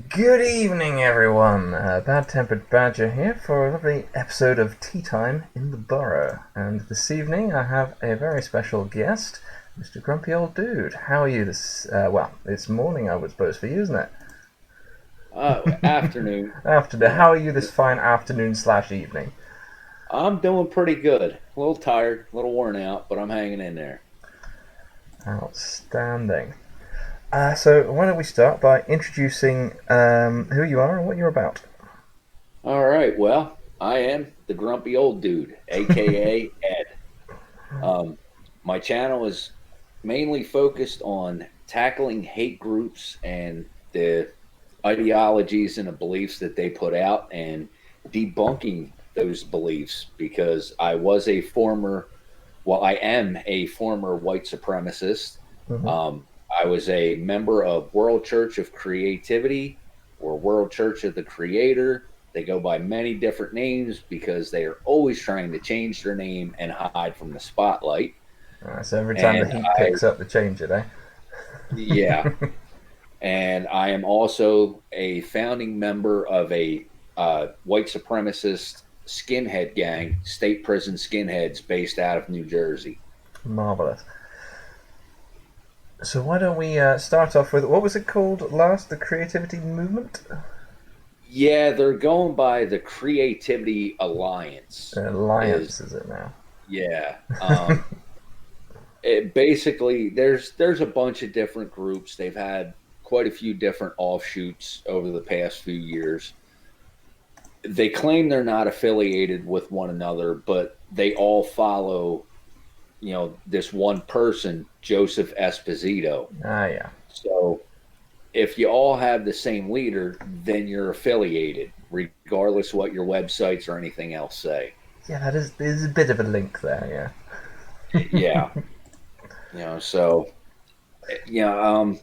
Good evening, everyone. Bad-tempered Badger here for a lovely episode of Tea Time in the Burrow. And this evening I have a very special guest, Mr. Grumpy Old Dude. How are you this? Well, it's morning, I would suppose, for you, isn't it? Afternoon. Afternoon. Yeah, How are you this fine afternoon/evening? I'm doing pretty good. A little tired, a little worn out, but I'm hanging in there. Outstanding. So why don't we start by introducing who you are and what you're about? All right. Well, I am the grumpy old dude, aka Ed. Um, my channel is mainly focused on tackling hate groups and the ideologies and the beliefs that they put out and debunking those beliefs because I am a former white supremacist. Hmm. Um, I was a member of World Church of Creativity or World Church of the Creator. They go by many different names because they are always trying to change their name and hide from the spotlight. So every time the And heat picks up, they change it, eh? yeah, and I am also a founding member of a white supremacist skinhead gang, state prison skinheads based out of New Jersey. Marvelous. So why don't we start off with what was it called last? The Creativity Movement? Yeah, they're going by the Creativity Alliance. Is Alliance, is it now? yeah. It basically there's a bunch of different groups. They've had quite a few different offshoots over the past few years. They claim they're not affiliated with one another, but they all follow, this one person, Joseph Esposito. Ah, yeah. So if you all have the same leader, then you're affiliated, regardless what your websites or anything else say. Yeah, that is there's a bit of a link there, Yeah, so yeah,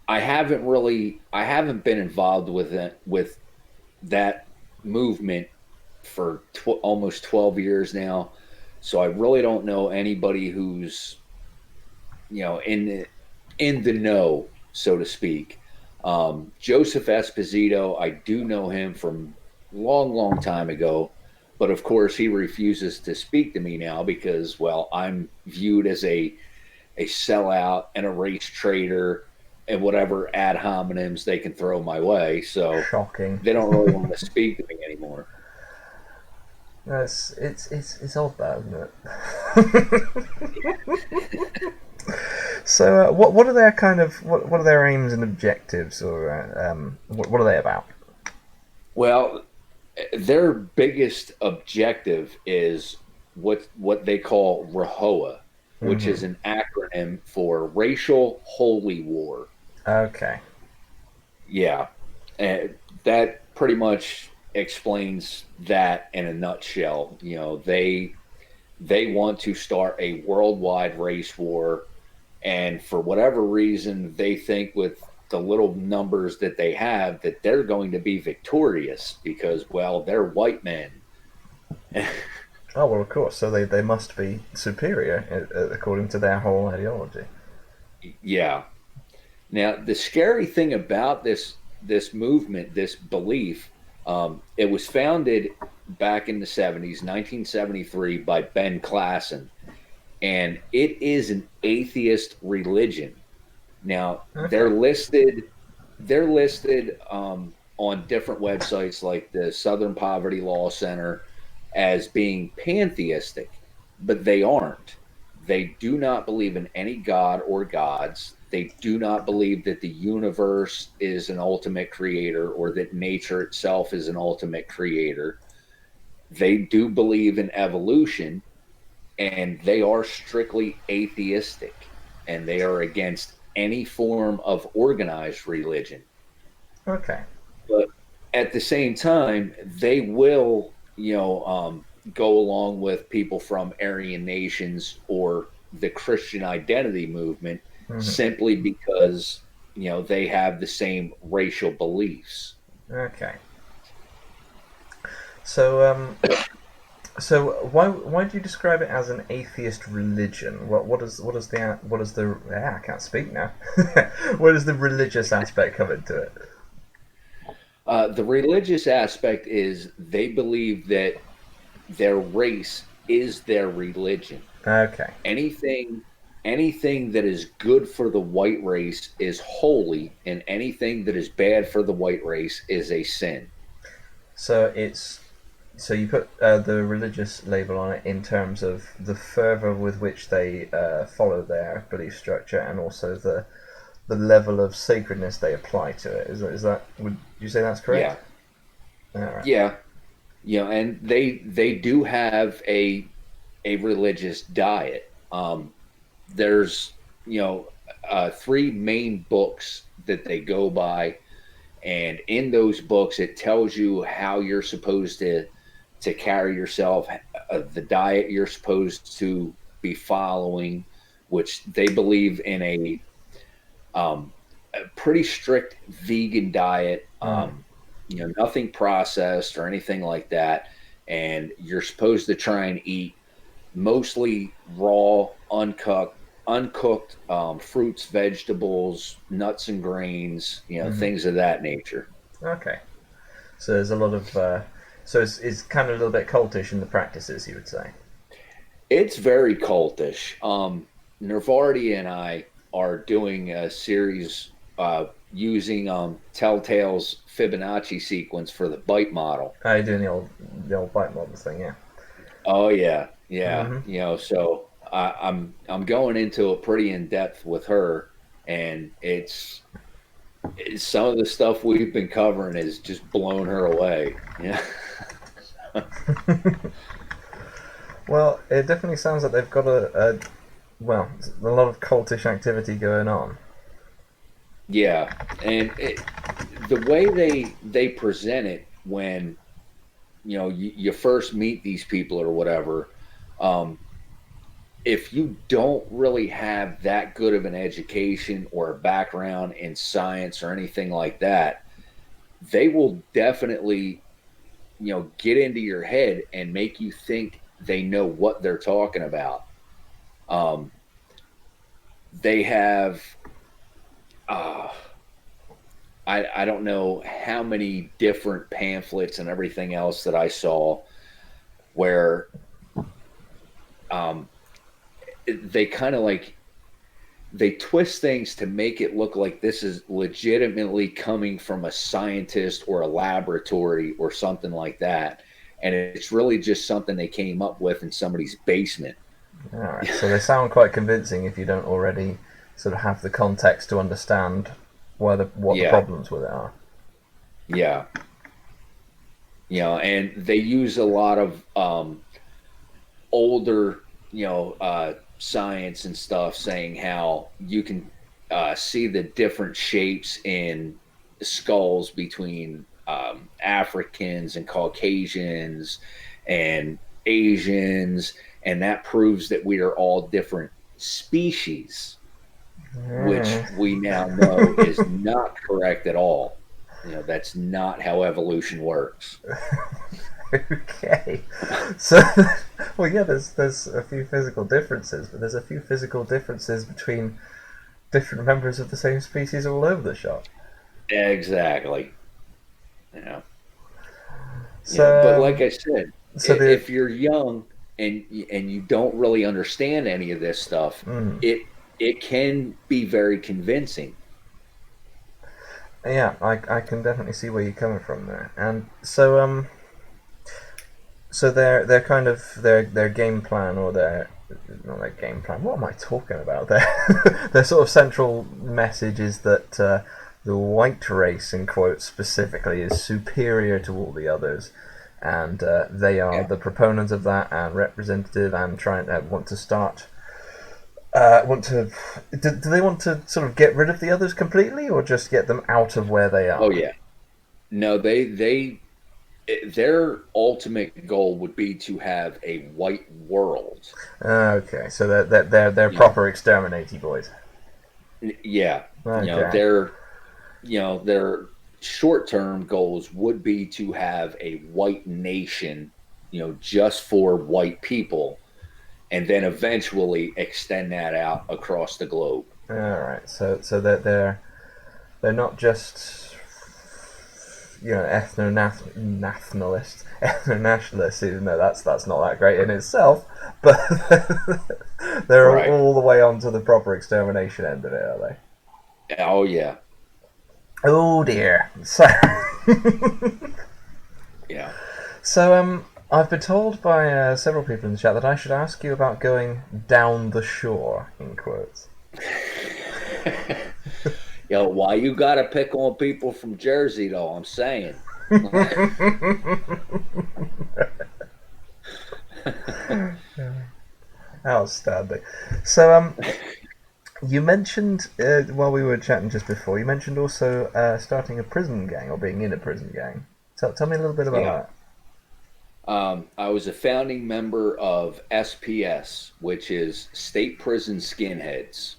I haven't been involved with that movement for almost 12 years now. So I really don't know anybody who's, in the know, so to speak. Joseph Esposito, I do know him from long, long time ago, but of course he refuses to speak to me now because, well, I'm viewed as a sellout and a race traitor and whatever ad hominems they can throw my way. yeah. So Shocking. they don't really want to speak to me anymore. No, it's odd that, isn't it? So what are their kind of what are their aims and objectives, or what are they about? Well, their biggest objective is what they call RHOA, which Hmm. is an acronym for Racial Holy War. Okay. Yeah, and that pretty much explains that in a nutshell. They want to start a worldwide race war, and for whatever reason, they think with the little numbers that they have that they're going to be victorious because, well, they're white men. Oh well, of course. So they must be superior according to their whole ideology. Yeah. Now, the scary thing about this movement, this belief, it was founded back in the 70s, 1973, by Ben Klassen, and it is an atheist religion. Now, Okay. they're listed on different websites like the Southern Poverty Law Center as being pantheistic, but they aren't. They do not believe in any god or gods. They do not believe that the universe is an ultimate creator or that nature itself is an ultimate creator. They do believe in evolution, and they are strictly atheistic, and they are against any form of organized religion. Okay. But at the same time, they will, go along with people from Aryan nations or the Christian identity movement Hmm. simply because. they have the same racial beliefs. Okay. So so why do you describe it as an atheist religion? What is the I can't speak now. What does the religious aspect come into it? The religious aspect is they believe that their race is their religion. Okay. anything anything that is good for the white race is holy, and anything that is bad for the white race is a sin. So it's so you put the religious label on it in terms of the fervor with which they follow their belief structure, and also the level of sacredness they apply to it. Is that would you say that's correct? Yeah, All right. yeah, and they do have a religious diet. There's three main books that they go by, and in those books it tells you how you're supposed to carry yourself, the diet you're supposed to be following, which they believe in um, a pretty strict vegan diet. Mm. Nothing processed or anything like that, and you're supposed to try and eat mostly raw, uncooked fruits, vegetables, nuts and grains, Hmm. things of that nature. Okay. So there's a lot of so it's kind of a little bit cultish in the practices, you would say. It's very cultish. Nervardi and I are doing a series using Telltale's Fibonacci sequence for the bite model. You're doing the old bite model thing, yeah. Oh yeah, yeah. Hmm. So I'm going into it pretty in depth with her, and it's some of the stuff we've been covering is just blown her away. Yeah, Well, it definitely sounds like they've got well, a lot of cultish activity going on. yeah, and the way they present it when you first meet these people or whatever. Um, if you don't really have that good of an education or a background in science or anything like that, they will definitely get into your head and make you think they know what they're talking about. Um, they have uh, I don't know how many different pamphlets and everything else that I saw where um, they kind of like they twist things to make it look like this is legitimately coming from a scientist or a laboratory or something like that, and it's really just something they came up with in somebody's basement. All right, so they sound quite convincing if you don't already sort of have the context to understand what the Yeah, problems with it are. yeah, and they use a lot of older, science and stuff, saying how you can see the different shapes in skulls between Africans and Caucasians and Asians, and that proves that we are all different species, which Mm. we now know is not correct at all. That's not how evolution works. Okay, so well, yeah, there's a few physical differences, but there's a few physical differences between different members of the same species all over the shop. Exactly. Yeah. But So like I said, so the if you're young and you don't really understand any of this stuff, mm, it can be very convincing. yeah, I can definitely see where you're coming from there, and so their kind of their game plan or their not their game plan. What am I talking about? Their sort of central message is that the white race, in quotes specifically, is superior to all the others, and they are Yeah. the proponents of that and representative and trying want to start. Want to do they want to sort of get rid of the others completely, or just get them out of where they Oh are? yeah. No, their ultimate goal would be to have a white world. Okay, so they're Yeah. proper exterminaty boys. Yeah. Okay. Their short-term goals would be to have a white nation, just for white people, and then eventually extend that out across the globe. All right. So they're not just ethno-nationalists, even though that's not that great in itself, but they're Right. all the way on to the proper extermination end of it, are they? Oh yeah. Oh dear. So Yeah. I've been told by several people in the chat that I should ask you about going down the shore, in quotes. Why you gotta pick on people from Jersey though? I'm saying. Outstanding. So, you mentioned while we were chatting just before, you mentioned also starting a prison gang or being in a prison gang. Tell me a little bit about Yeah. that. I was a founding member of SPS, which is State Prison Skinheads.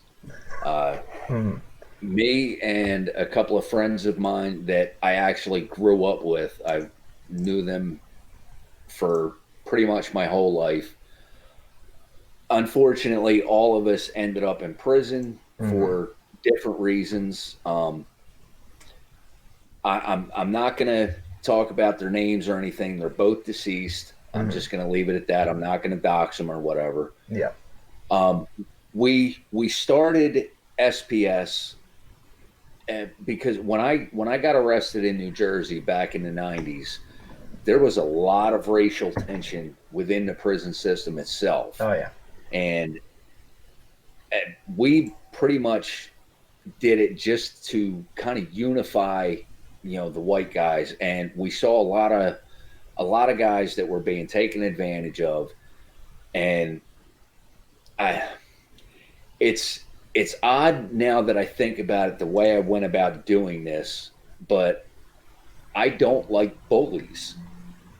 Uh, Hmm. Me and a couple of friends of mine that I actually grew up with, I knew them for pretty much my whole life. Unfortunately, all of us ended up in prison Hmm. for different reasons. I'm not going to talk about their names or anything. They're both deceased. I'm Hmm. just going to leave it at that. I'm not going to dox them or whatever. Yeah. Um, we started SPS because when I got arrested in New Jersey back in the 90s, there was a lot of racial tension within the prison system itself, Oh yeah. and we pretty much did it just to kind of unify, the white guys, and we saw a lot of guys that were being taken advantage of, and I it's it's odd now that I think about it the way I went about doing this, but I don't like bullies.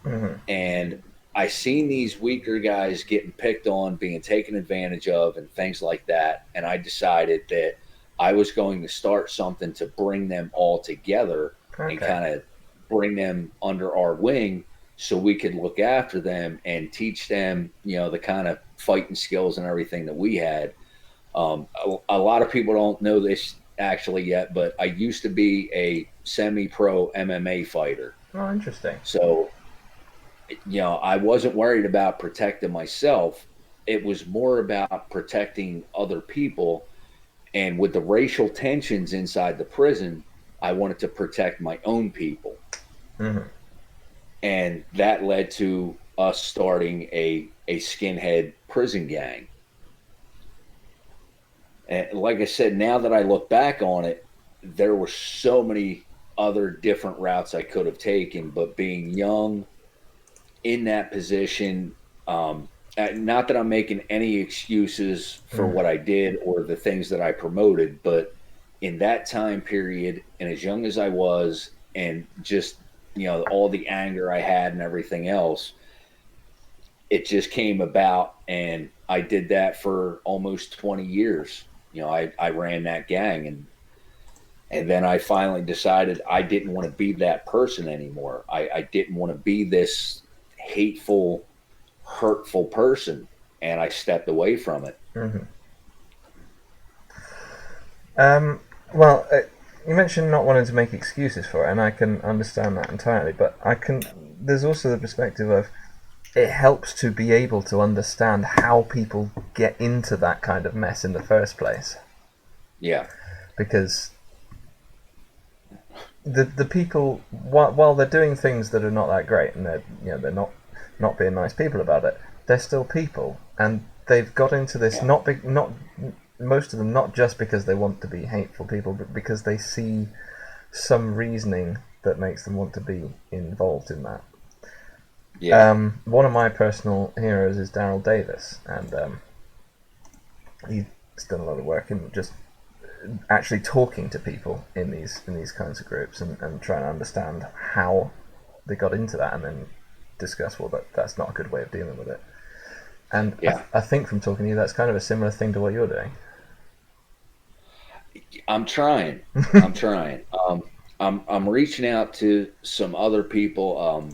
Hmm. And I seen these weaker guys getting picked on, being taken advantage of, and things like that. And I decided that I was going to start something to bring them all together and Okay. kind of bring them under our wing so we could look after them and teach them, the kind of fighting skills and everything that we had. A lot of people don't know this actually yet, but I used to be a semi pro MMA fighter. Oh, interesting. So I wasn't worried about protecting myself. It was more about protecting other people. And with the racial tensions inside the prison, I wanted to protect my own people. Hmm. And that led to us starting a skinhead prison gang. And like I said, now that I look back on it, there were so many other different routes I could have taken, but being young in that position. Not that I'm making any excuses for Hmm. what I did or the things that I promoted, but in that time period, and as young as I was, and just all the anger I had and everything else, it just came about, and I did that for almost 20 years. I ran that gang, and then I finally decided I didn't want to be that person anymore. I didn't want to be this hateful, hurtful person, and I stepped away from it. Hmm. Um, well, you mentioned not wanting to make excuses for it, and I can understand that entirely. But I can. There's also the perspective of it helps to be able to understand how people get into that kind of mess in the first place, Yeah, because the people while they're doing things that are not that great and they're not being nice people about it, they're still people, and they've got into this yeah, not most of them not just because they want to be hateful people, but because they see some reasoning that makes them want to be involved in that. yeah, One of my personal heroes is Daryl Davis, and he's done a lot of work in just actually talking to people in these kinds of groups and trying to understand how they got into that, and then discuss, well, that's not a good way of dealing with it. And yeah. I think from talking to you, that's kind of a similar thing to what you're doing. I'm trying. I'm trying. I'm reaching out to some other people.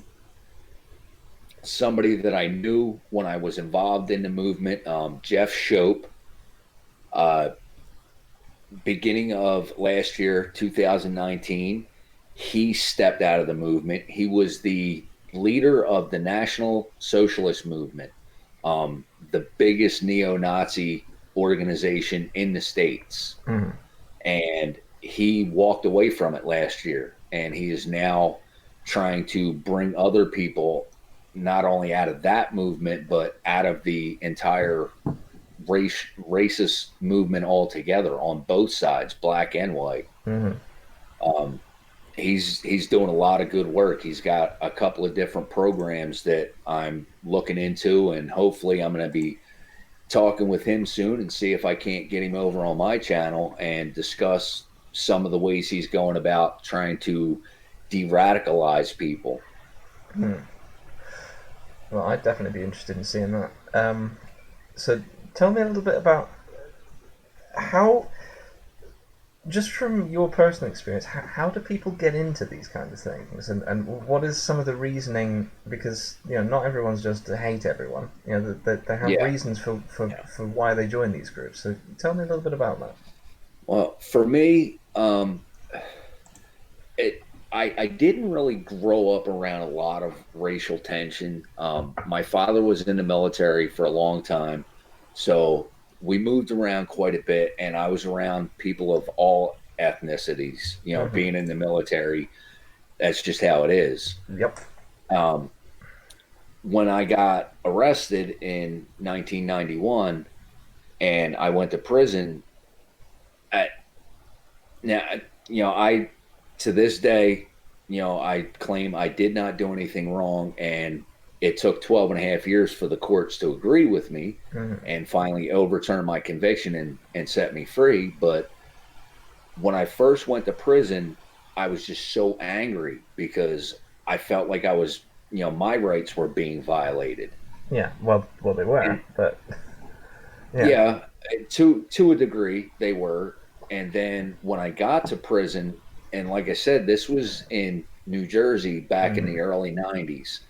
Somebody that I knew when I was involved in the movement, Jeff Shope. Uh, Beginning of last year, 2019, he stepped out of the movement. He was the leader of the National Socialist Movement, the biggest neo-Nazi organization in the States. Mhm. And he walked away from it last year, and he is now trying to bring other people not only out of that movement but out of the entire racist movement altogether on both sides, black and white. Mhm. um, he's doing a lot of good work. He's got a couple of different programs that I'm looking into, and hopefully I'm going to be talking with him soon and see if I can't get him over on my channel and discuss some of the ways he's going about trying to de-radicalize people. Mhm. Well, I'd definitely be interested in seeing that. So tell me a little bit about how, just from your personal experience, how do people get into these kinds of things, and what is some of the reasoning? Because not everyone's just to hate everyone. They have Yeah. reasons for why they join these groups. So tell me a little bit about that. Well, for me, it I didn't really grow up around a lot of racial tension. My father was in the military for a long time, so we moved around quite a bit, and I was around people of all ethnicities. Hmm. Being in the military, that's just how it is. Yep. Um, when I got arrested in 1991 and I went to prison, I, now I to this day, I claim I did not do anything wrong, and it took 12 and a half years for the courts to agree with me Hmm. and finally overturn my conviction and set me free. But when I first went to prison, I was just so angry because I felt like I was, my rights were being violated. Yeah. Well, they were, And but yeah. yeah, to a degree they were. And then when I got to prison, and like I said, this was in New Jersey back in Hmm. the early 90s,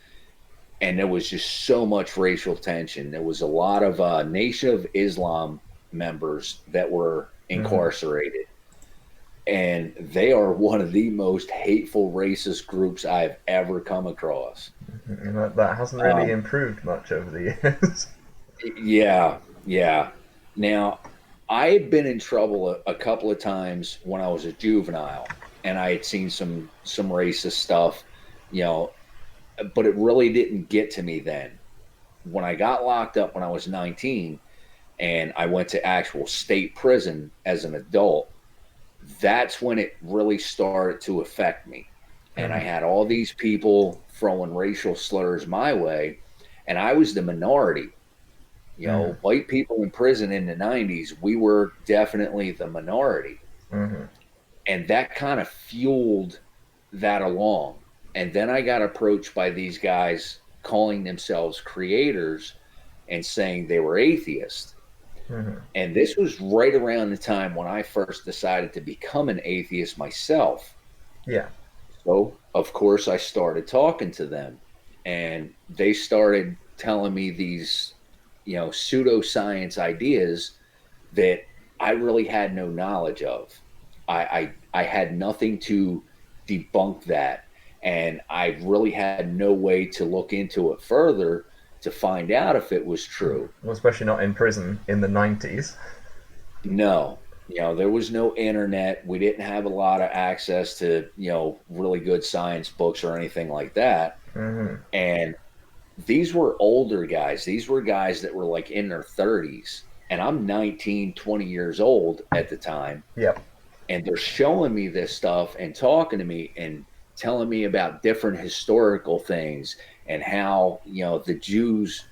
and there was just so much racial tension. There was a lot of Nation of Islam members that were Hmm. incarcerated, and they are one of the most hateful racist groups I've ever come across. And that hasn't really Um, improved much over the years. Yeah, yeah. Now, I had been in trouble a couple of times when I was a juvenile, and I had seen some racist stuff, you know, but it really didn't get to me then. When I got locked up when I was 19 and I went to actual state prison as an adult, that's when it really started to affect me. And I Hmm. had all these people throwing racial slurs my way, and I was the minority. Hmm. White people in prison in the 90s, we were definitely the minority. Hmm. And that kind of fueled that along. And then I got approached by these guys calling themselves creators and saying they were atheists. Hmm. And this was right around the time when I first decided to become an atheist myself. Yeah. So, of course, I started talking to them, and they started telling me these, pseudoscience ideas that I really had no knowledge of. I had nothing to debunk that, and I really had no way to look into it further to find out if it was true. Well, especially not in prison in the 90s. No, there was no internet. We didn't have a lot of access to, really good science books or anything like that. Hmm. And these were older guys. These were guys that were like in their 30s. And I'm 19, 20 years old at the time. Yep. And they're showing me this stuff and talking to me and telling me about different historical things and how, the Jews,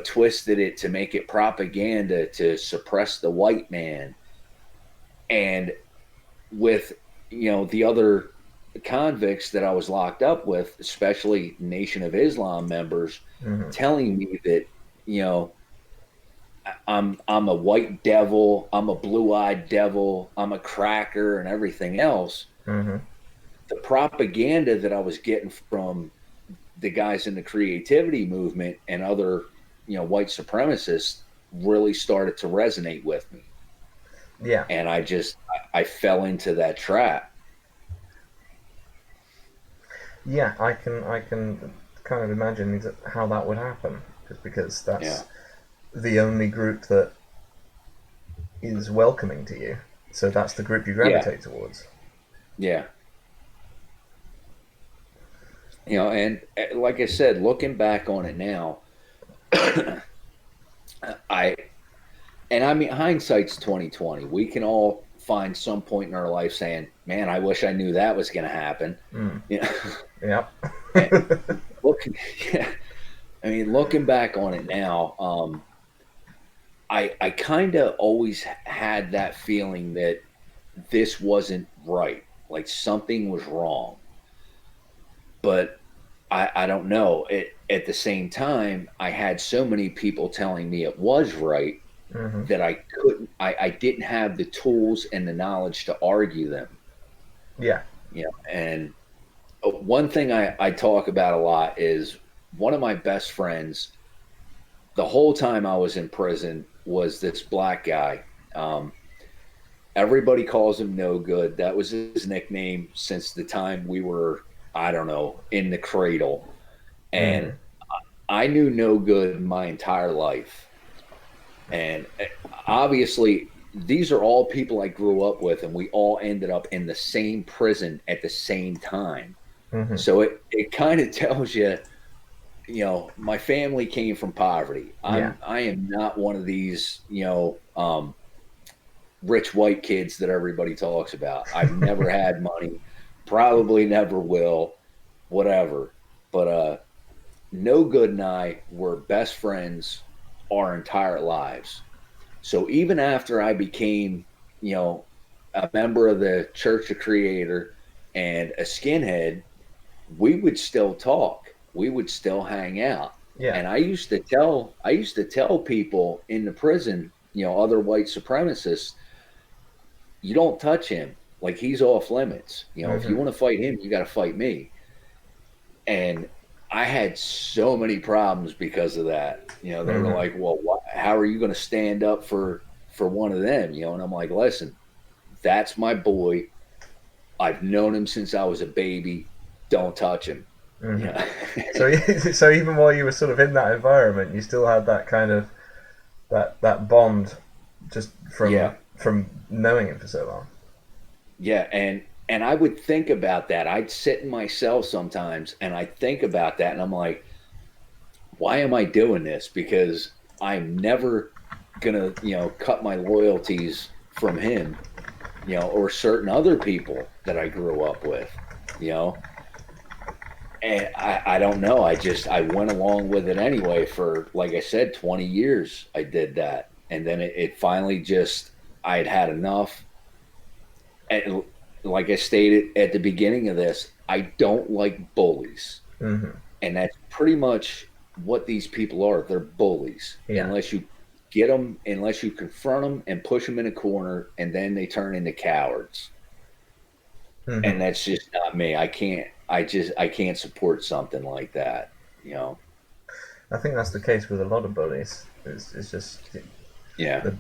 twisted it to make it propaganda to suppress the white man. And with the other convicts that I was locked up with, especially Nation of Islam members, Hmm. telling me that you know I'm a white devil, I'm a blue-eyed devil, I'm a cracker and everything else. Mm-hmm. The propaganda that I was getting from the guys in the creativity movement and other, white supremacists really started to resonate with me. Yeah. And I fell into that trap. Yeah, I can kind of imagine how that would happen, just because Yeah. that's the only group that is welcoming to you. So that's the group you Yeah. gravitate towards. Yeah. And like I said, looking back on it now, I I mean, hindsight's 2020. We can all find some point in our life saying, "Man, I wish I knew that was going to happen." Mm. You know, Yeah. and looking, yeah, I mean, looking back on it now, I kind of always had that feeling that this wasn't right, like something was wrong. But I don't know. At the same time, I had so many people telling me it was right Hmm. that I didn't have the tools and the knowledge to argue them. Yeah. And one thing I talk about a lot is one of my best friends, the whole time I was in prison, was this black guy. Um, Everybody calls him No Good. That was his nickname since the time we were, I don't know, in the cradle. And Hmm. I knew No Good my entire life. And obviously, these are all people I grew up with, and we all ended up in the same prison at the same time. Hmm. So it kind of tells you, my family came from poverty. Yeah. I am not one of these, rich white kids that everybody talks about. I've never had money, probably never will, whatever. But No Good and I were best friends our entire lives. So even after I became, you know, a member of the Church of Creator and a skinhead, we would still talk. We would still hang out. Yeah. And I used to tell people in the prison, other white supremacists, you don't touch him. Like he's off limits. If you Hmm. want to fight him, you got to fight me. And I had so many problems because of that. They were Hmm. like, "Well, how are you going to stand up for one of them?" And I'm like, "Listen, that's my boy. I've known him since I was a baby. Don't touch him." Hmm. Yeah, So, so even while you were sort of in that environment, you still had that kind of that bond, just yeah, from knowing him for so long. yeah. And I would think about that. I'd sit in my cell sometimes, and I think about that, and I'm like, "Why am I doing this?" Because I'm never gonna, cut my loyalties from him, or certain other people that I grew up with, you know. And I don't know. I went along with it anyway for, like I said, 20 years. I did that. And then it finally just, I had enough. And like I stated at the beginning of this, I don't like bullies. Hmm. And that's pretty much what these people are. They're bullies. Yeah. Unless you confront them and push them in a corner, and then they turn into cowards. Hmm. And that's just not me. I can't support something like that. I think that's the case with a lot of bullies. It's just Yeah. the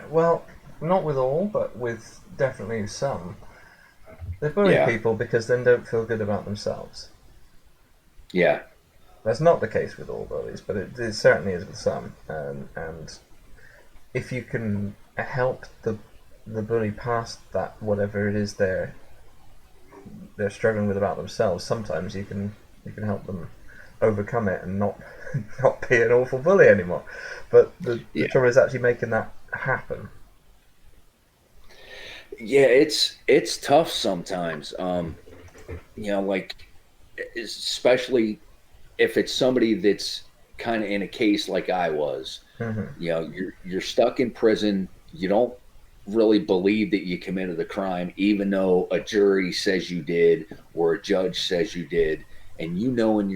well, not with all, but with definitely some. They bully Yeah. people because they don't feel good about themselves. Yeah. That's not the case with all bullies, but it certainly is with some. And if you can help the bully past that, whatever it is they're struggling with about themselves, sometimes you can help them overcome it and not not be an awful bully anymore. But the Yeah. trouble is actually making that happen. Yeah, it's tough sometimes. Like especially if it's somebody that's kind of in a case like I was. Hmm. You're stuck in prison. You don't really believe that you committed the crime, even though a jury says you did or a judge says you did, and in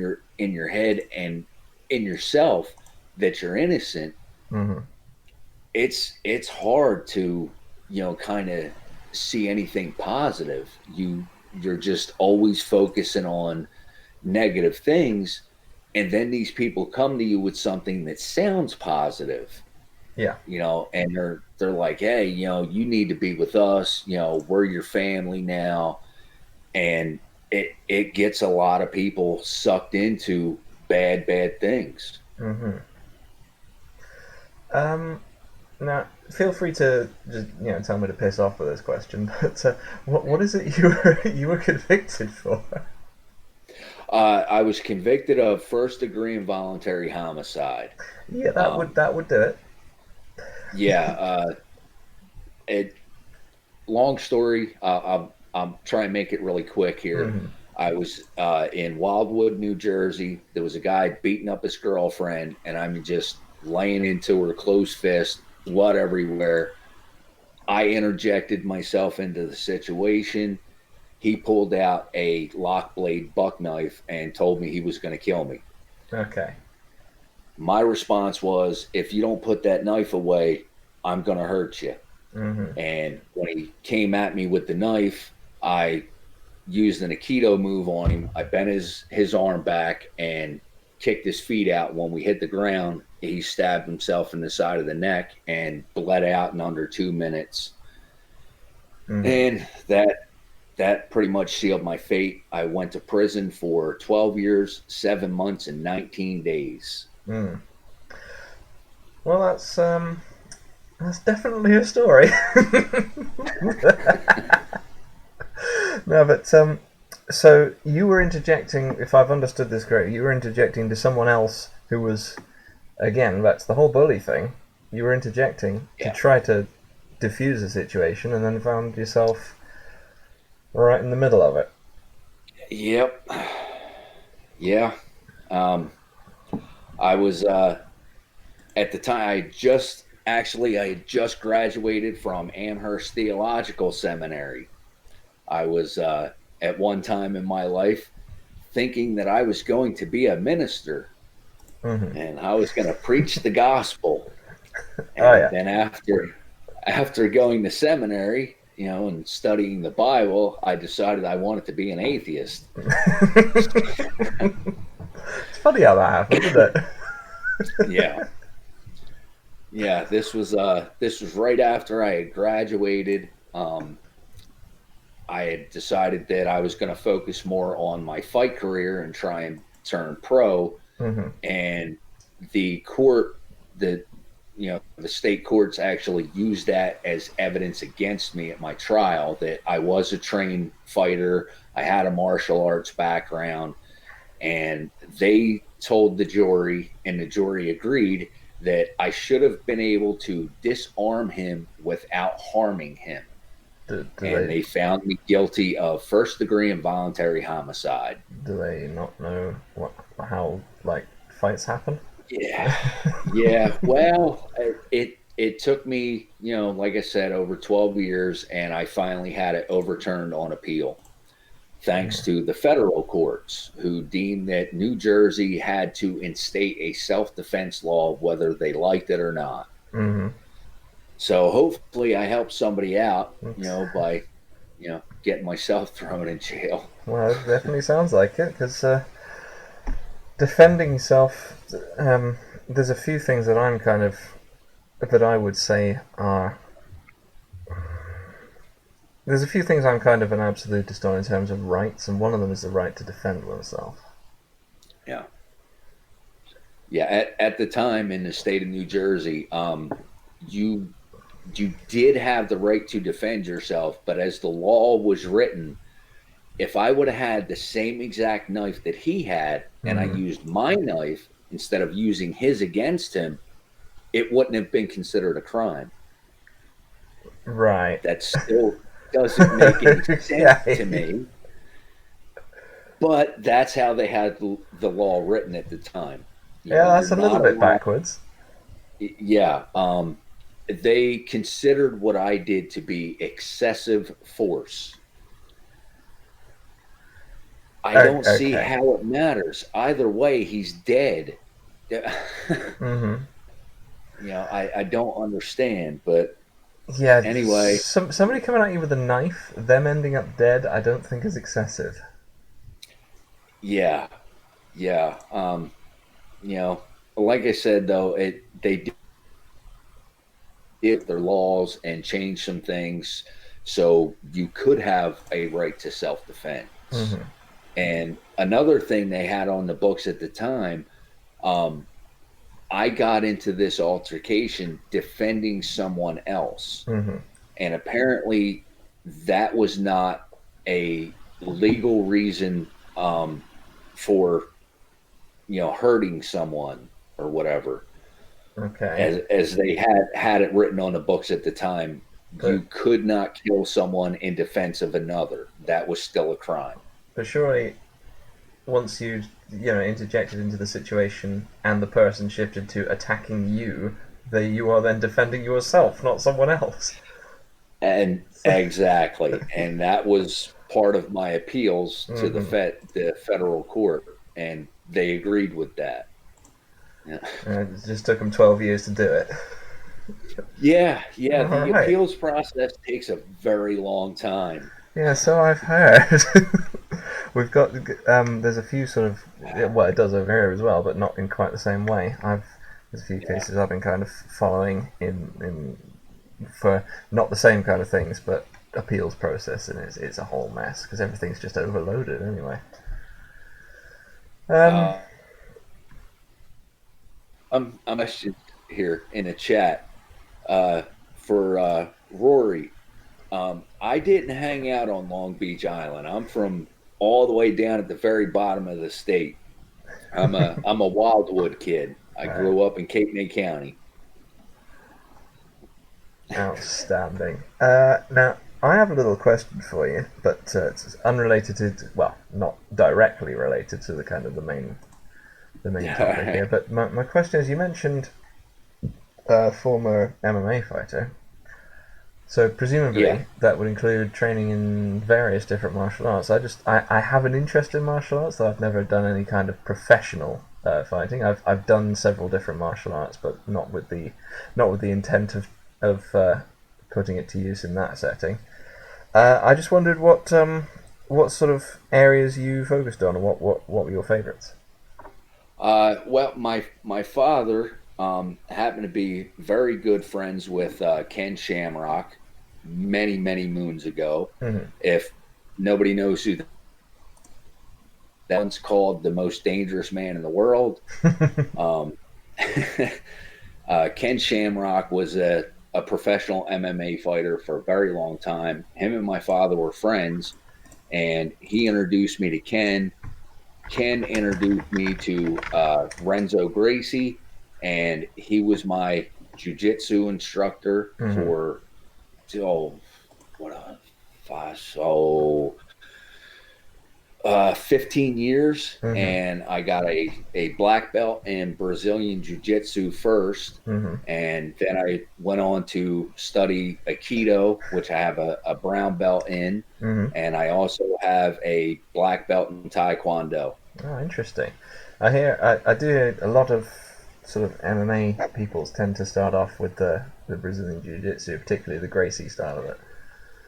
your head and in yourself that you're innocent. Mm-hmm. It's hard to, kind of see anything positive. You're just always focusing on negative things, and then these people come to you with something that sounds positive, Yeah. and they're like, hey, you need to be with us, we're your family now. And it gets a lot of people sucked into bad things. Mm-hmm. Um, Now, feel free to just tell me to piss off with this question, but what is it you were convicted for? I was convicted of first degree involuntary homicide. Yeah, um, that would do it. yeah. It Long story. I'm trying to make it really quick here. Mm-hmm. I was in Wildwood, New Jersey. There was a guy beating up his girlfriend, and I'm just laying into her, closed fist, blood everywhere. I interjected myself into the situation. He pulled out a lock blade buck knife and told me he was going to kill me. Okay. My response was, if you don't put that knife away, I'm going to hurt you. Mm-hmm. And when he came at me with the knife, I used an Aikido move on him. I bent his arm back and kicked his feet out. When we hit the ground, he stabbed himself in the side of the neck and bled out in under 2 minutes. Mm-hmm. And that pretty much sealed my fate. I went to prison for 12 years, 7 months, and 19 days. Mm. Well, that's definitely a story. No, but so you were interjecting, if I've understood this correctly, you were interjecting to someone else who was, again, that's the whole bully thing. You were interjecting to Yeah. try to diffuse the situation, and then found yourself right in the middle of it. Yep. Yeah. Um, I was at the time. I had just graduated from Amherst Theological Seminary. I was at one time in my life thinking that I was going to be a minister Mm-hmm. and I was going to preach the gospel. Oh And yeah. then after going to seminary, and studying the Bible, I decided I wanted to be an atheist. It's funny how that happened, isn't it? Yeah. Yeah, this was right after I had graduated. I had decided that I was going to focus more on my fight career and try and turn pro. Mm-hmm. And the court, the state courts actually used that as evidence against me at my trial, that I was a trained fighter, I had a martial arts background, and they told the jury, and the jury agreed, that I should have been able to disarm him without harming him. Do And they found me guilty of first degree involuntary homicide. they not know how like fights happen? Yeah. Yeah. Well, it took me, like I said, over 12 years, and I finally had it overturned on appeal, thanks to the federal courts, who deemed that New Jersey had to instate a self-defense law whether they liked it or not. Mm-hmm. So hopefully I helped somebody out, It's, by, getting myself thrown in jail. well, it definitely sounds like it because defending yourself. There's a few things that I would say are. There's a few things I'm kind of an absolutist on in terms of rights, and one of them is the right to defend oneself. Yeah. Yeah. At the time in the state of New Jersey, you you did have the right to defend yourself, but as the law was written, if I would have had the same exact knife that he had and I Mm-hmm. used my knife instead of using his against him, it wouldn't have been considered a crime. Right. That still doesn't make any sense Yeah. to me, but that's how they had the law written at the time. Yeah, You're that's a little not bit allowed. backwards. Yeah. They considered what I did to be excessive force. I don't see Okay. how it matters. Either way, he's dead. Mm-hmm. I don't understand. But Yeah, anyway, somebody coming at you with a knife, them ending up dead, I don't think is excessive. yeah, yeah. You know, like I said, though, they did their laws and change some things so you could have a right to self defense. Hmm. And another thing they had on the books at the time, um, I got into this altercation defending someone else. Hmm. And apparently that was not a legal reason for, hurting someone or whatever. Okay, As they had it written on the books at the time, but you could not kill someone in defense of another. That was still a crime. surely once you interjected into the situation and the person shifted to attacking you, you are then defending yourself, not someone else. And exactly, and that was part of my appeals to Hmm. the federal court, and they agreed with that. Yeah, It just took them 12 years to do it. yeah. All The right. appeals process takes a very long time. Yeah, so I've heard. We've got there's a few sort of well, it does over here as well, but not in quite the same way. There's a few Yeah. cases I've been kind of following in for not the same kind of things, but appeals process, and it's a whole mess because everything's just overloaded anyway. Um, Uh, I'm actually here in a chat for Rory. I didn't hang out on Long Beach Island. I'm from all the way down at the very bottom of the state. I'm a Wildwood kid. I uh, grew up in Cape May County. Outstanding. Now I have a little question for you, but it's unrelated to well, not directly related to the main topic here. But my question is, you mentioned a former MMA fighter. So Yeah. presumably that would include training in various different martial arts. I have an interest in martial arts, though I've never done any kind of professional fighting. I've done several different martial arts, but not with the intent of putting it to use in that setting. I just wondered what sort of areas you focused on, and what were your favourites? Well, my father happened to be very good friends with Ken Shamrock many moons ago. Hmm. If nobody knows who that one's called, the most dangerous man in the world. Um, Ken Shamrock was a professional MMA fighter for a very long time. Him and my father were friends, and he introduced me to Ken. Ken introduced me to Renzo Gracie, and he was my jujitsu instructor Hmm. for oh, what a five so 15 years. Hmm. And I got a black belt in Brazilian Jiu Jitsu first. Hmm. And then I went on to study Aikido, which I have a brown belt in. Hmm. And I also have a black belt in Taekwondo. Oh, interesting. I do a lot of sort of MMA peoples tend to start off with the Brazilian Jiu Jitsu, particularly the Gracie style of it.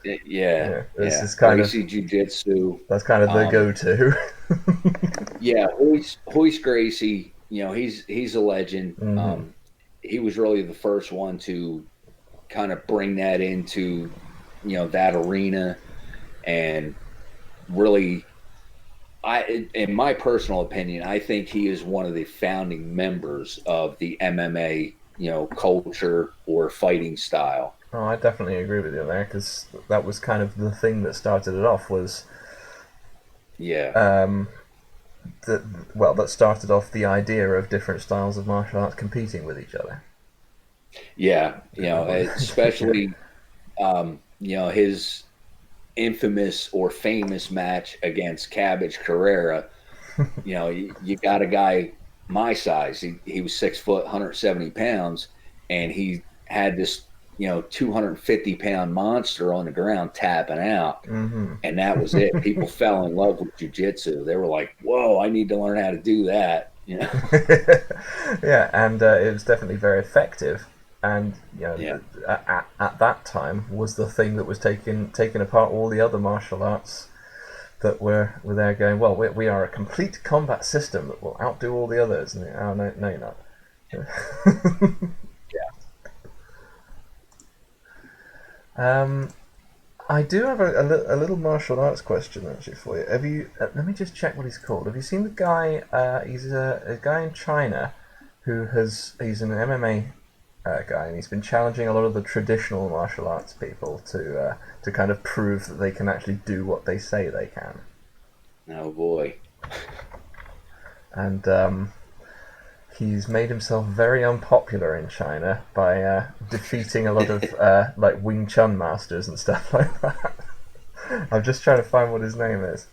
Yeah, Yeah, this yeah. is kind of Gracie Jiu Jitsu. that's kind of the Um, go-to. yeah, Hoist Gracie, he's a legend. Hmm. He was really the first one to kind of bring that into, that arena, and really, in my personal opinion, I think he is one of the founding members of the MMA, culture or fighting style. Oh, I definitely agree with you there because that was kind of the thing that started it off was Yeah, um, that that started off the idea of different styles of martial arts competing with each other. yeah. Yeah. Especially, his infamous or famous match against Cabbage Carrera. You got a guy my size. He was 6 foot, 170 pounds, and he had this, 250-pound monster on the ground tapping out. Hmm. And that was it. People fell in love with jujitsu. They were like, whoa, I need to learn how to do that. Yeah. Yeah, and it was definitely very effective. And Yeah. at that time was the thing that was taking apart all the other martial arts that were there going, well, we are a complete combat system that will outdo all the others. And oh no, no, you're not. um, I do have a little martial arts question actually for you. Have you? Let me just check what he's called. Have you seen the guy? He's a guy in China he's an MMA guy, and he's been challenging a lot of the traditional martial arts people to kind of prove that they can actually do what they say they can. Oh boy. And he's made himself very unpopular in China by defeating a lot of like Wing Chun masters and stuff like that. I'm just trying to find what his name is.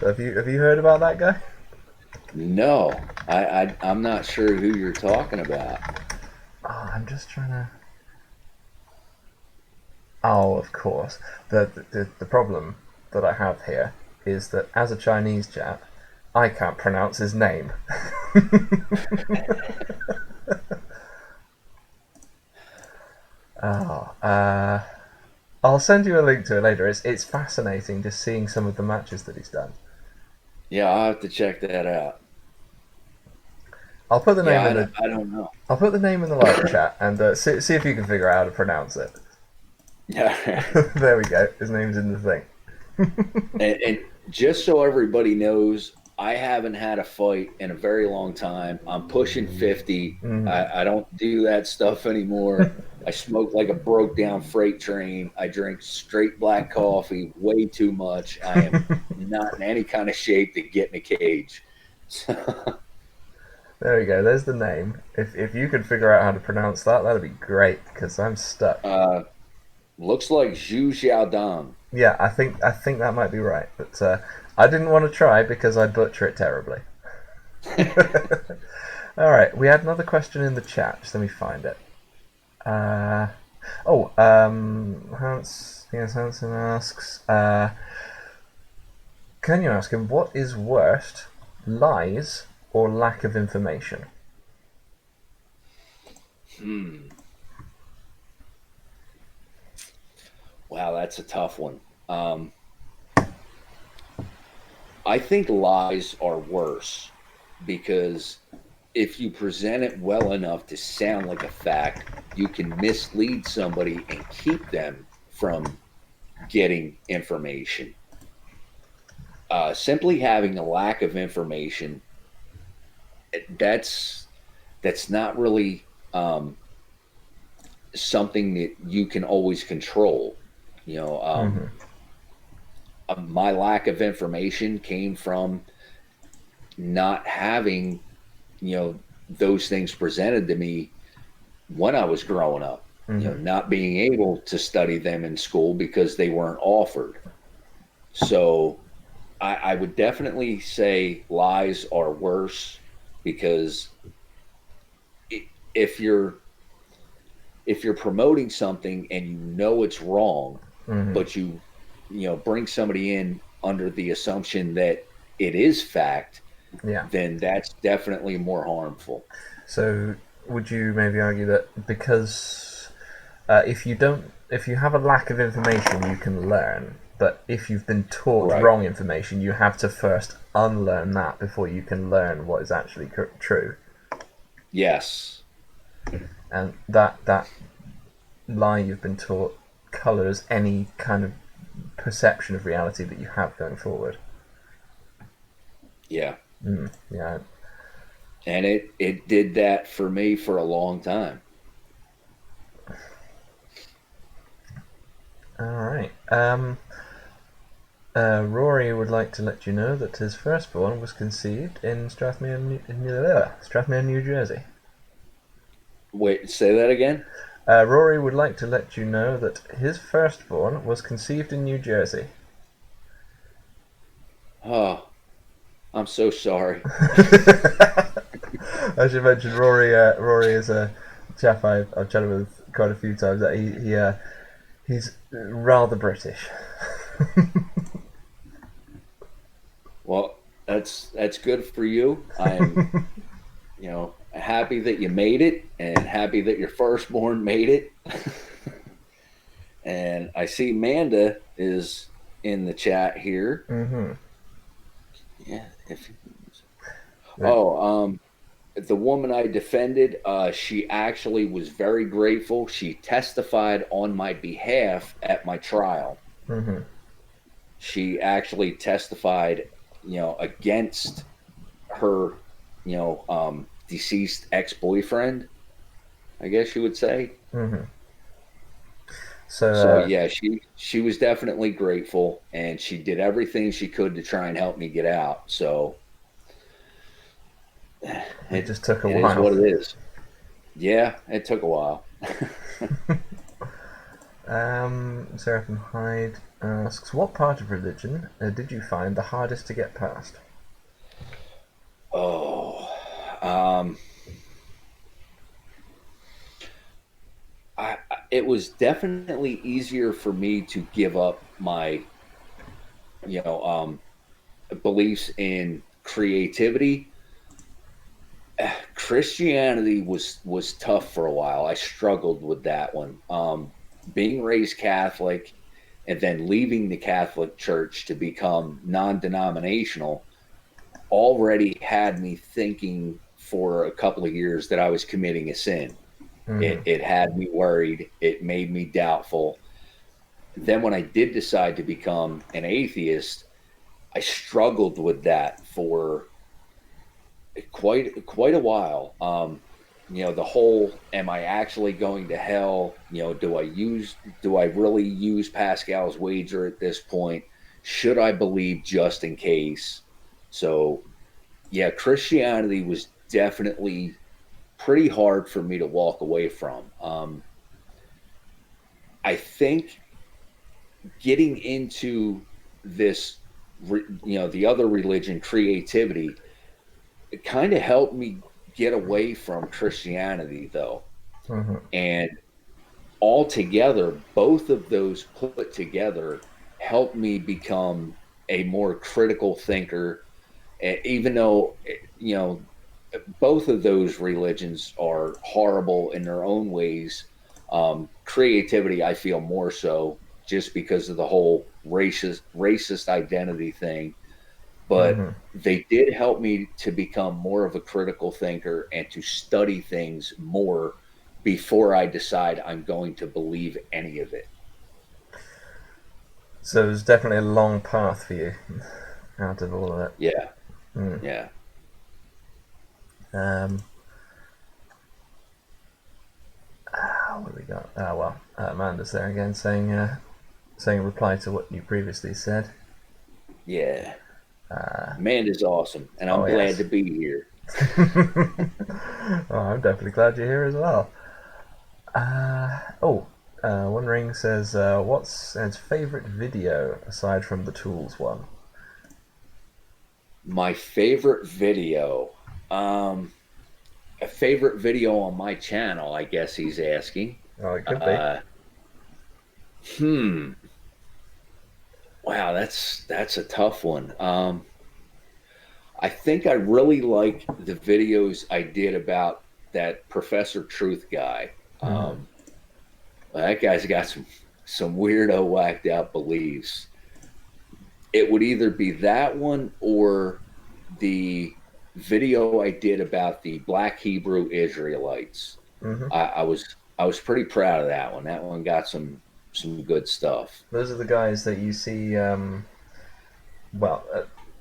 Have you heard about that guy? No, I'm not sure who you're talking about. Oh, I'm just trying to. Oh, of course. The problem that I have here is that as a Chinese chap, I can't pronounce his name. Oh, I'll send you a link to it later. It's fascinating just seeing some of the matches that he's done. Yeah, I'll have to check that out. I'll put the Yeah, name in the I don't know. I'll put the name in the live chat and see if you can figure out how to pronounce it. Yeah. There we go. His name's in the thing. And just so everybody knows, I haven't had a fight in a very long time. I'm pushing 50. I don't do that stuff anymore. I smoke like a broke down freight train. I drink straight black coffee way too much. I am not in any kind of shape to get in a cage. There we go. There's the name. If you could figure out how to pronounce that, that'd be great because I'm stuck. Looks like Zhu Xiaodong. Yeah, I think that might be right, but I didn't want to try because I'd butcher it terribly. All right, we had another question in the chat. Just let me find it. Hanson asks, can you ask him what is worst, lies or lack of information? Wow, that's a tough one. I think lies are worse because if you present it well enough to sound like a fact, you can mislead somebody and keep them from getting information. Simply having a lack of information, that's not really something that you can always control. You know, my lack of information came from not having, those things presented to me when I was growing up. Not being able to study them in school because they weren't offered. So I would definitely say lies are worse because if you're promoting something and you know it's wrong, but you bring somebody in under the assumption that it is fact, Yeah. then that's definitely more harmful. So would you maybe argue that because if you have a lack of information, you can learn, but if you've been taught Right. wrong information, you have to first unlearn that before you can learn what is actually true. Yes. And that lie you've been taught colors any kind of perception of reality that you have going forward. Yeah. Yeah. And it did that for me for a long time. All right. Rory would like to let you know that his firstborn was conceived in Strathmere, New Jersey. Wait, say that again? Rory would like to let you know that his firstborn was conceived in New Jersey. Oh, I'm so sorry. I should mention Rory. Rory is a chap I've chatted with quite a few times. That he's rather British. that's good for you. I'm, happy that you made it, and happy that your firstborn made it. And I see Manda is in the chat here. Mm-hmm. Yeah. But, Oh, the woman I defended, she actually was very grateful. She testified on my behalf at my trial. mm-hmm. She actually testified, against her, deceased ex-boyfriend, I guess you would say. Mm-hmm. So, So yeah, she was definitely grateful, and she did everything she could to try and help me get out. So it it just took a it is while. what it is. Yeah, it took a while. Seraphim Hyde asks, what part of religion did you find the hardest to get past? Oh, um, it was definitely easier for me to give up my, you know, um, beliefs in creativity. Christianity was tough for a while. I struggled with that one. Being raised Catholic and then leaving the Catholic Church to become non-denominational already had me thinking for a couple of years that I was committing a sin. Mm-hmm. It had me worried. It made me doubtful. Then when I did decide to become an atheist, I struggled with that for quite a while. The whole am I actually going to hell? Do I really use Pascal's wager at this point? Should I believe just in case? So yeah, Christianity was definitely pretty hard for me to walk away from. I think getting into this, the other religion, creativity, it kind of helped me get away from Christianity, though. Mm-hmm. And altogether, both of those put together helped me become a more critical thinker. Even though, both of those religions are horrible in their own ways, creativity, I feel more so just because of the whole racist identity thing. But Mm-hmm. they did help me to become more of a critical thinker and to study things more before I decide I'm going to believe any of it. So it was definitely a long path for you out of all of it. Yeah, Mm. yeah. Um, what have we got? Amanda's there again saying a reply to what you previously said. Yeah. Uh, Amanda's awesome, and I'm oh, glad yes. to be here. Oh, I'm definitely glad you're here as well. One Ring says, what's his favourite video aside from the Tools one? My favorite video. A favorite video on my channel, I guess he's asking. Oh, it could be. Uh, hmm. Wow, that's a tough one. I think I really like the videos I did about that Professor Truth guy. Mm-hmm. That guy's got some weirdo whacked out beliefs. It would either be that one or the video I did about the Black Hebrew Israelites. Mm-hmm. I was pretty proud of that one. That one got some good stuff. Those are the guys that you see. Well,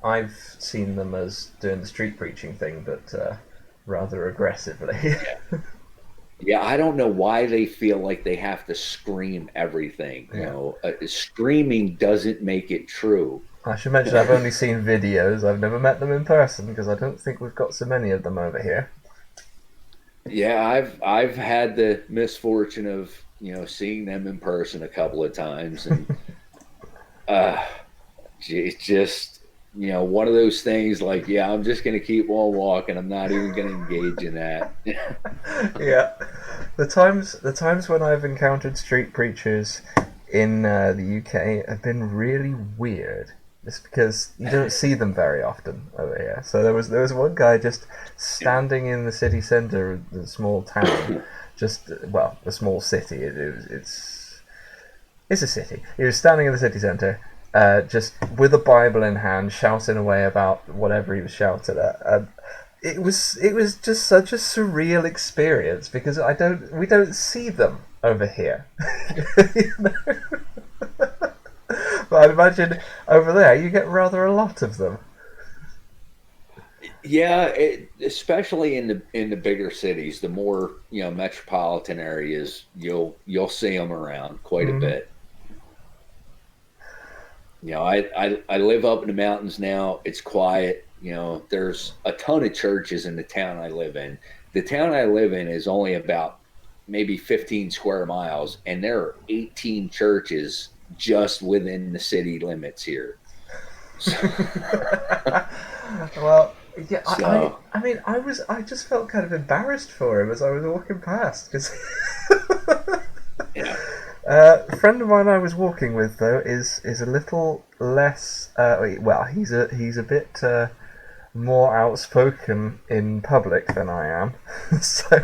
I've seen them as doing the street preaching thing, but rather aggressively. Yeah. Yeah, I don't know why they feel like they have to scream everything. Yeah. Screaming doesn't make it true. I should mention I've only seen videos. I've never met them in person because I don't think we've got so many of them over here. Yeah, I've had the misfortune of seeing them in person a couple of times, and uh, it's just one of those things. Like, yeah, I'm just gonna keep on walking. I'm not even gonna engage in that. Yeah, the times when I've encountered street preachers in the UK have been really weird. It's because you don't see them very often over here. So there was one guy just Yeah. standing in the city centre of the small town, just well, a small city. It's a city. He was standing in the city centre, just with a Bible in hand, shouting away about whatever he was shouting at. And it was just such a surreal experience because we don't see them over here. You know? But I'd imagine over there you get rather a lot of them. Yeah, especially in the bigger cities, the more metropolitan areas, you'll see them around quite a Mm. bit. I live up in the mountains now. It's quiet. There's a ton of churches in the town I live in. The town I live in is only about maybe 15 square miles, and there are 18 churches just within the city limits here. So, Well, yeah, so I mean, I just felt kind of embarrassed for him as I was walking past because yeah, a friend of mine I was walking with though is a little less. Well, he's a bit more outspoken in public than I am. So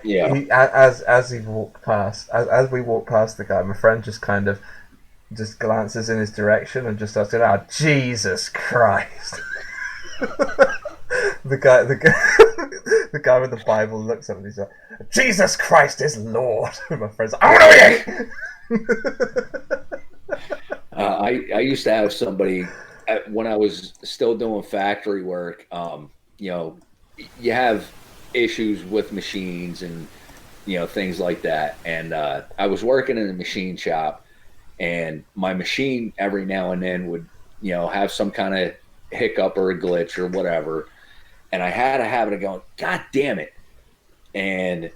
yeah. as he walked past, as we walked past the guy, my friend just kind of just glances in his direction and just starts going, "Oh, Jesus Christ!" The guy with the Bible looks up and he's like, "Jesus Christ is Lord." And my friend's like, "I want to be." I used to have somebody when I was still doing factory work. You know, you have issues with machines and things like that. And I was working in a machine shop, and my machine every now and then would have some kind of hiccup or a glitch or whatever, and I had a habit of going, "God damn it!" And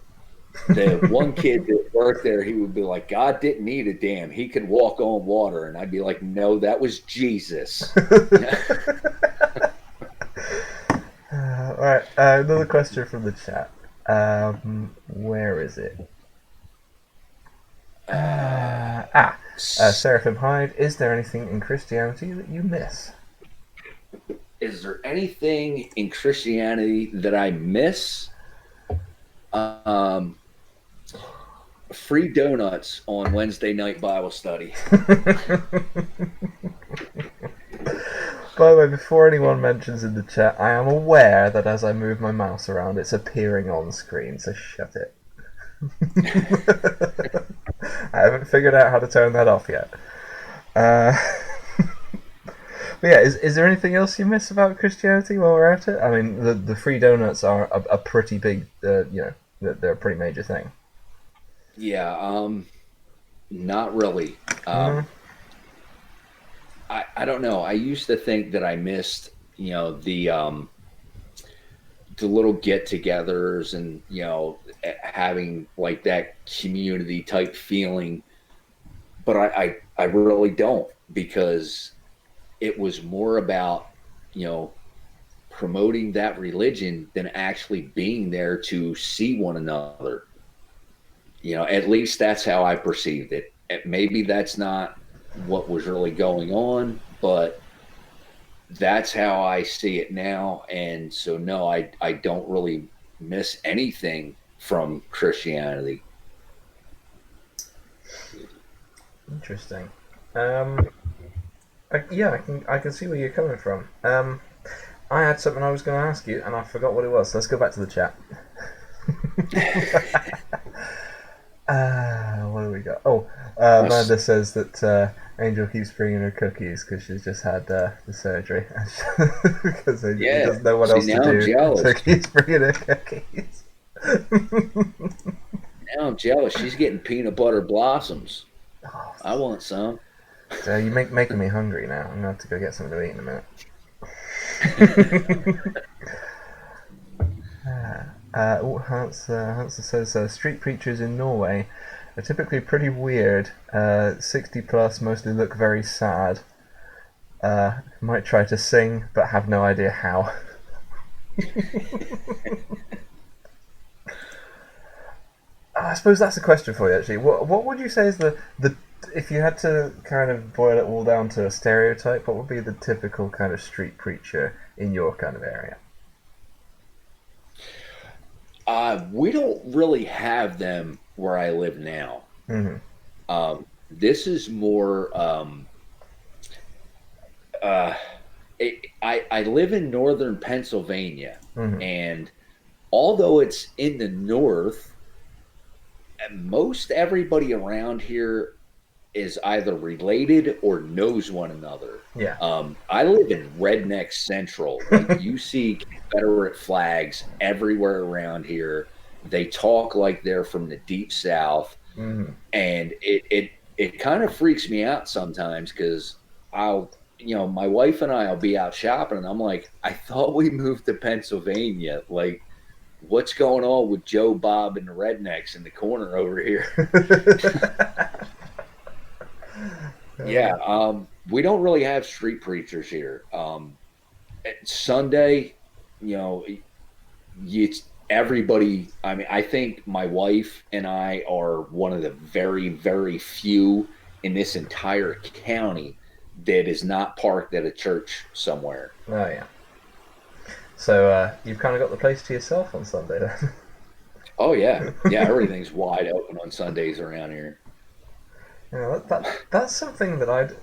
the one kid that worked there, he would be like, "God didn't need a dam; he could walk on water," and I'd be like, "No, that was Jesus." Right, another question from the chat. Where is it? Seraphim Hyde. Is there anything in Christianity that you miss? Is there anything in Christianity that I miss? Um, Free donuts on Wednesday night Bible study. By the way, before anyone mentions in the chat, I am aware that as I move my mouse around, it's appearing on screen, so shut it. I haven't figured out how to turn that off yet. Uh, but yeah, is there anything else you miss about Christianity while we're at it? I mean, the free donuts are a pretty big, they're a pretty major thing. Yeah, not really. Mm. I don't know. I used to think that I missed, the little get-togethers and having like that community type feeling, but I really don't, because it was more about you know promoting that religion than actually being there to see one another. At least that's how I perceived it. Maybe that's not what was really going on, but that's how I see it now. And so, no, I don't really miss anything from Christianity. Interesting. Yeah, I can see where you're coming from. I had something I was going to ask you, and I forgot what it was. So let's go back to the chat. What do we got? Oh, Amanda says that Angel keeps bringing her cookies because she's just had the surgery because he Yeah. doesn't know what See, else to now I'm do, so jealous. he keeps bringing her cookies. Now I'm jealous. She's getting peanut butter blossoms. Oh, I want some. so you making me hungry now. I'm gonna have to go get something to eat in a minute. Hans says street preachers in Norway are typically pretty weird. 60 plus, mostly look very sad. Might try to sing, but have no idea how. I suppose that's a question for you, actually. What would you say is the if you had to kind of boil it all down to a stereotype, what would be the typical kind of street preacher in your kind of area? We don't really have them where I live now. Hmm. This is more. Uh, I live in northern Pennsylvania, Hmm. and although it's in the north, most everybody around here is either related or knows one another. Yeah. I live in Redneck Central. Like you see Confederate flags everywhere around here. They talk like they're from the deep South, Hmm. and it kind of freaks me out sometimes because my wife and I'll be out shopping, and I'm like, I thought we moved to Pennsylvania. Like, what's going on with Joe Bob and the rednecks in the corner over here? Yeah, we don't really have street preachers here. Sunday, you know, it's everybody. I mean, I think my wife and I are one of the very, very few in this entire county that is not parked at a church somewhere. Oh yeah. So you've kind of got the place to yourself on Sunday then. Oh yeah, yeah. Everything's wide open on Sundays around here. That's something that I'd.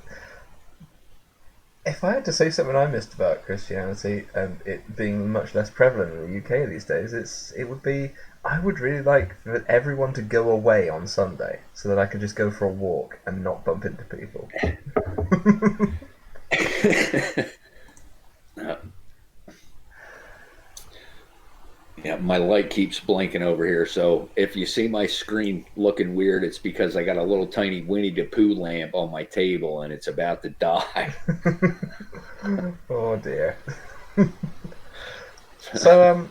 If I had to say something I missed about Christianity and it being much less prevalent in the UK these days, it would be I would really like for everyone to go away on Sunday so that I could just go for a walk and not bump into people. Yeah, my light keeps blinking over here. So if you see my screen looking weird, it's because I got a little tiny Winnie the Pooh lamp on my table and it's about to die. Oh dear. So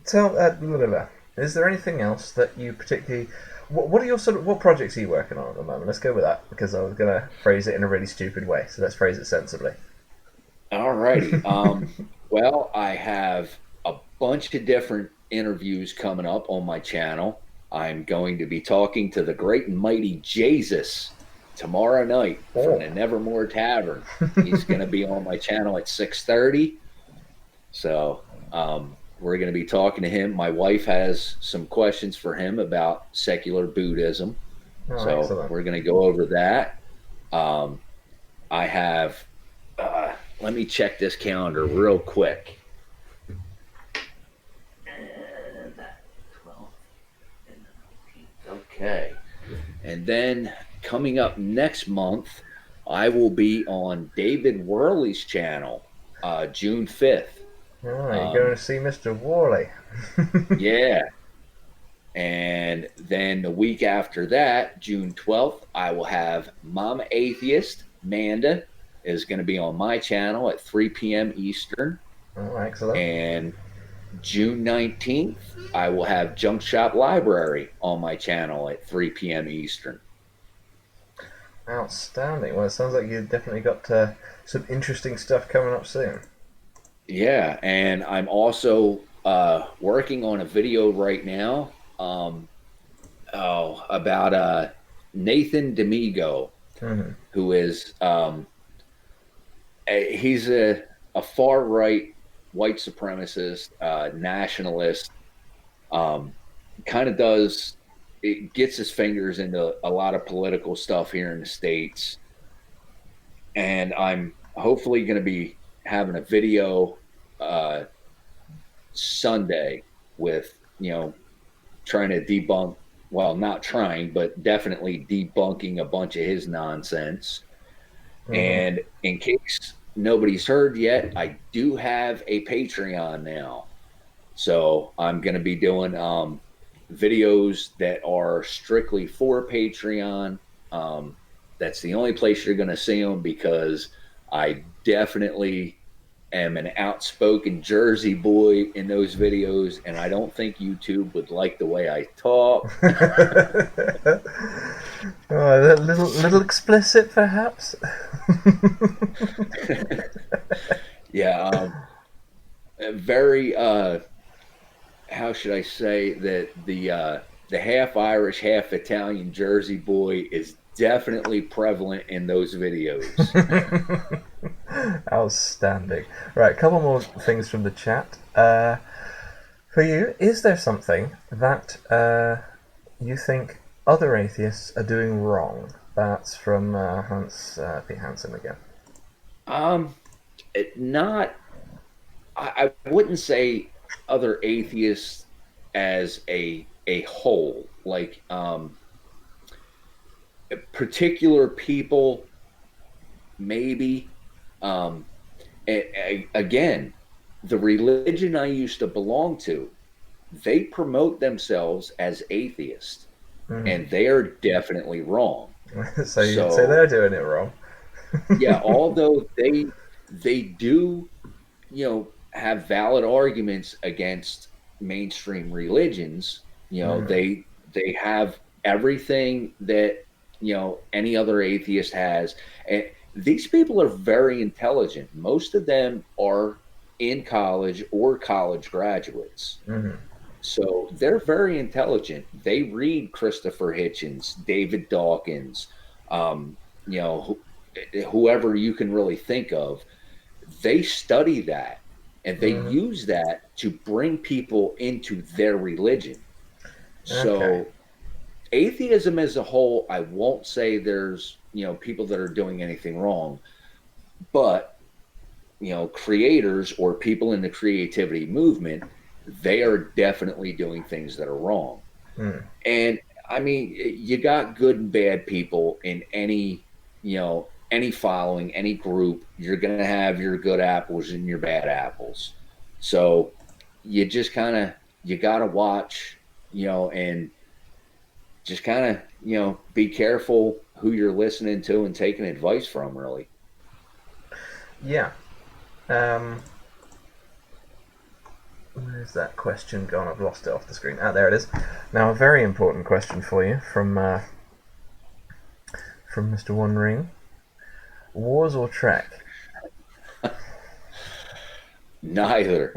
tell blah, blah, blah. Is there anything else that you particularly? What are your what projects are you working on at the moment? Let's go with that because I was gonna phrase it in a really stupid way. So let's phrase it sensibly. All righty. Well, I have a bunch of different interviews coming up on my channel. I'm going to be talking to the great and mighty Jesus tomorrow night from Oh. the Nevermore Tavern. He's going to be on my channel at 6:30. So we're going to be talking to him. My wife has some questions for him about secular Buddhism. Oh, So excellent. we're going to go over that. Um, I have, let me check this calendar real quick. And 12 and 19th. Okay. And then coming up next month, I will be on David Worley's channel, June 5th. Oh, you're going to see Mr. Worley. Yeah. And then the week after that, June 12th, I will have Mama Atheist, Manda, is going to be on my channel at 3 p.m. Eastern. Oh, excellent. And June 19th, I will have Junk Shop Library on my channel at 3 p.m. Eastern. Outstanding. Well, it sounds like you've definitely got some interesting stuff coming up soon. Yeah, and I'm also working on a video right now about Nathan D'Amigo, Hmm. who is he's a far right white supremacist, nationalist. Kind of does it gets his fingers into a lot of political stuff here in the States, and I'm hopefully going to be having a video Sunday with trying to debunk, well, not trying, but definitely debunking a bunch of his nonsense. Hmm. And in case nobody's heard yet, I do have a Patreon now. So I'm going to be doing videos that are strictly for Patreon. That's the only place you're going to see them because I definitely am an outspoken Jersey boy in those videos, and I don't think YouTube would like the way I talk. Oh, a little explicit, perhaps. Yeah, very. How should I say that the half Irish, half Italian Jersey boy is definitely prevalent in those videos. Outstanding. Right, a couple more things from the chat. For you, is there something that you think other atheists are doing wrong? That's from Hans P. Hansen again. Um, not, I wouldn't say other atheists as a whole, like particular people, maybe. Um, Again, the religion I used to belong to, they promote themselves as atheists, Mm. and they are definitely wrong. So you'd say So they're doing it wrong. yeah, although they do, have valid arguments against mainstream religions, Mm. they have everything that any other atheist has. And these people are very intelligent. Most of them are in college or college graduates. Mm. So they're very intelligent. They read Christopher Hitchens, David Dawkins, um, you know, whoever you can really think of. They study that and they Mm. use that to bring people into their religion. Okay. So atheism as a whole, I won't say there's, people that are doing anything wrong, but creators or people in the creativity movement, they are definitely doing things that are wrong. Mm. And I mean, you got good and bad people in any following, any group. You're going to have your good apples and your bad apples. So you just kind of, you got to watch, and just kind of, be careful who you're listening to and taking advice from, really. Yeah. Um, where's that question gone? I've lost it off the screen. Ah, there it is. Now, a very important question for you from Mr. One Ring. Wars or Trek? Neither.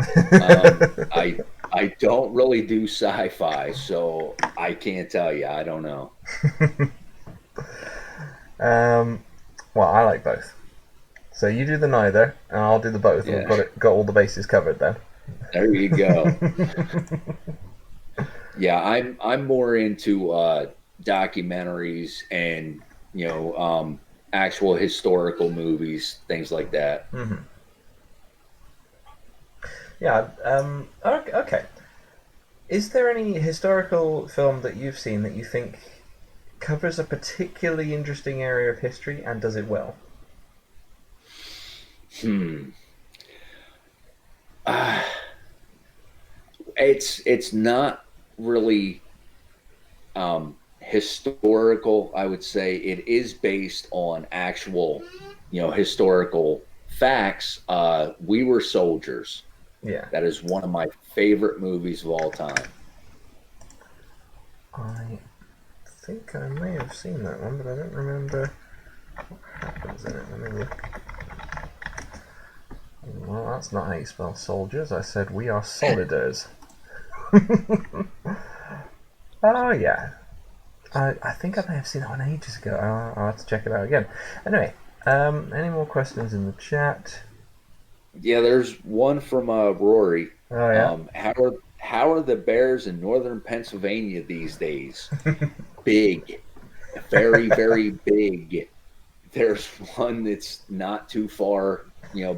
I don't really do sci-fi, so I can't tell you. I don't know. um, well, I like both. So you do the neither, and I'll do the both, and we've Yeah, got all the bases covered then. there you go. Yeah, I'm more into documentaries and actual historical movies, things like that. Mm-hmm. Yeah. Okay. Is there any historical film that you've seen that you think covers a particularly interesting area of history and does it well? Hmm. Uh, it's not really historical. I would say it is based on actual, historical facts. We Were Soldiers. Yeah. That is one of my favorite movies of all time. I think I may have seen that one, but I don't remember what happens in it. Let me look. Well, that's not how you spell soldiers. I said we are soliders. Oh, yeah. I think I may have seen that one ages ago. I'll have to check it out again. Anyway, any more questions in the chat? Yeah, there's one from Rory. Oh, yeah. How are the bears in northern Pennsylvania these days? Big, very very big. There's one that's not too far,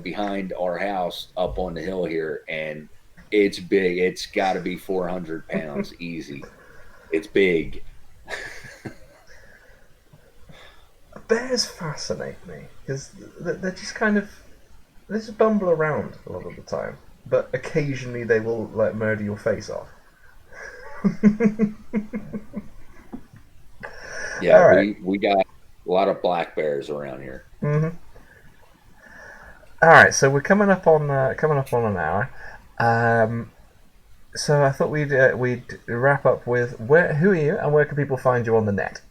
behind our house up on the hill here, and it's big. It's got to be 400 pounds easy. It's big. Bears fascinate me because they're just kind of they just bumble around a lot of the time, but occasionally they will like murder your face off. Yeah, All right. we got a lot of black bears around here. Mm-hmm. All right. So we're coming up on an hour. So I thought we'd wrap up with who are you and where can people find you on the net?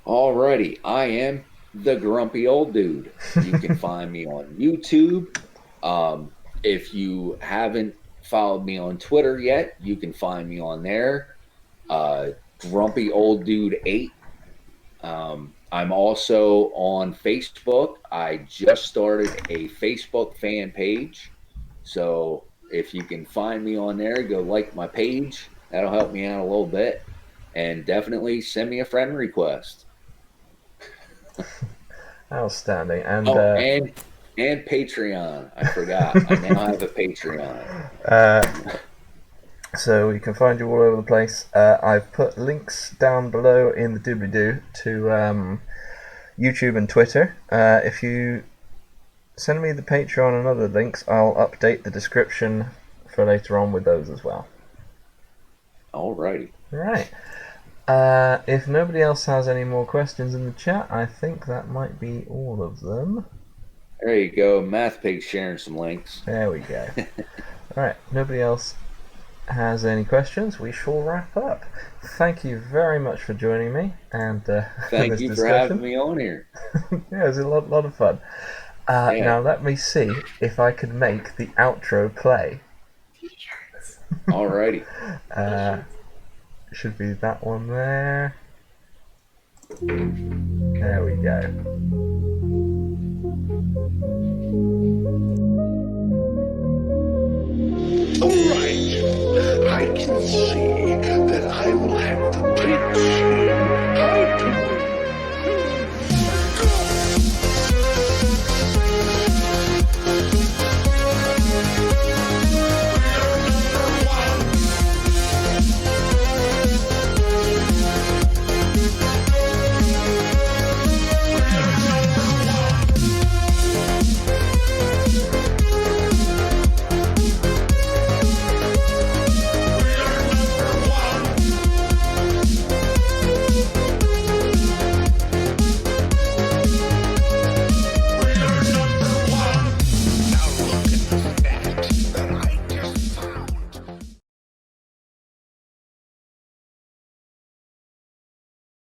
Alrighty, I am the grumpy old dude. You can find me on YouTube. If you haven't followed me on Twitter yet, you can find me on there. Grumpy Old Dude 8. I'm also on Facebook. I just started a Facebook fan page. So if you can find me on there, go like my page. That'll help me out a little bit. And definitely send me a friend request. Outstanding. And Oh, and Patreon. I forgot. I now have a Patreon. So you can find you all over the place. I've put links down below in the doobly-doo to YouTube and Twitter. If you send me the Patreon and other links, I'll update the description for later on with those as well. Alrighty. Right. If nobody else has any more questions in the chat, I think that might be all of them. There you go. Math Pig sharing some links. There we go. Alright, nobody else has any questions, we shall wrap up. Thank you very much for joining me and thank you for having me on here. Yeah, it was a lot of fun. Yeah. Now let me see if I can make the outro play. Alrighty. Should be that one there. There we go. Alright, I can see that I will have to preach